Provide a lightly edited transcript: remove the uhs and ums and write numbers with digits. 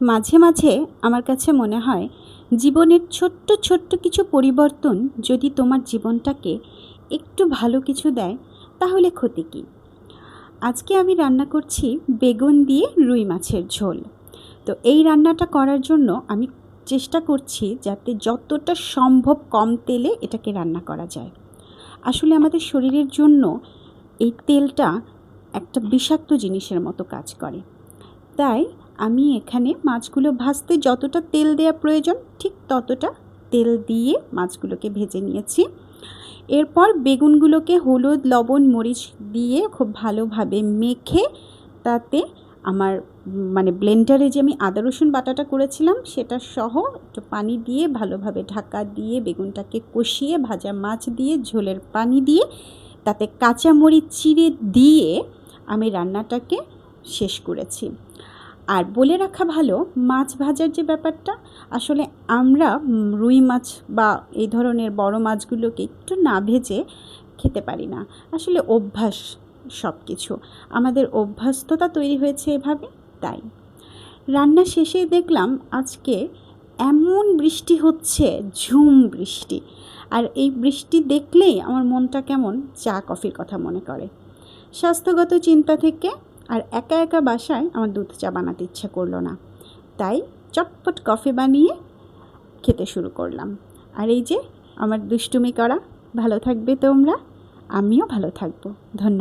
মাঝে মাঝে আমার কাছে মনে হয় জীবনের ছোট্ট ছোট্ট কিছু পরিবর্তন যদি তোমার জীবনটাকে একটু ভালো কিছু দেয় তাহলে ক্ষতি কী। আজকে আমি রান্না করছি বেগুন দিয়ে রুই মাছের ঝোল। তো এই রান্নাটা করার জন্য আমি চেষ্টা করছি যাতে যতটা সম্ভব কম তেলে এটাকে রান্না করা যায়। আসলে আমাদের শরীরের জন্য এই তেলটা একটা বিষাক্ত জিনিসের মতো কাজ করে। তাই আমি এখানে মাছগুলো ভাজতে যতটা তেল দেওয়া প্রয়োজন ঠিক ততটা তেল দিয়ে মাছগুলোকে ভেজে নিয়েছি। এরপর বেগুনগুলোকে হলুদ, লবণ, মরিচ দিয়ে খুব ভালোভাবে মেখে তাতে আমার ব্লেন্ডারে যে আমি আদা রসুন বাটাটা করেছিলাম সেটা সহ একটু পানি দিয়ে ভালোভাবে ঢাকা দিয়ে বেগুনটাকে কষিয়ে ভাজা মাছ দিয়ে ঝোলের পানি দিয়ে তাতে কাঁচামরিচ চিড়ে দিয়ে আমি রান্নাটাকে শেষ করেছি। আর বলে রাখা ভালো, মাছ ভাজার যে ব্যাপারটা, আসলে আমরা রুই মাছ বা এই ধরনের বড় মাছগুলোকে একটু না ভেজে খেতে পারি না। আসলে অভ্যাস সব কিছু, আমাদের অভ্যস্ততা তৈরি হয়েছে এভাবে। তাই রান্না শেষে দেখলাম আজকে এমন বৃষ্টি হচ্ছে, ঝুম বৃষ্টি। আর এই বৃষ্টি দেখলেই আমার মনটা কেমন চা কফির কথা মনে করে। স্বাস্থ্যগত চিন্তা থেকে আর একা একা বাসায় আমার দুধ চা বানাতে ইচ্ছা করলো না, তাই চটপট কফি বানিয়ে খেতে শুরু করলাম। আর এই যে আমার দুষ্টুমি করা। ভালো থাকবে তোমরা, আমিও ভালো থাকবো। ধন্যবাদ।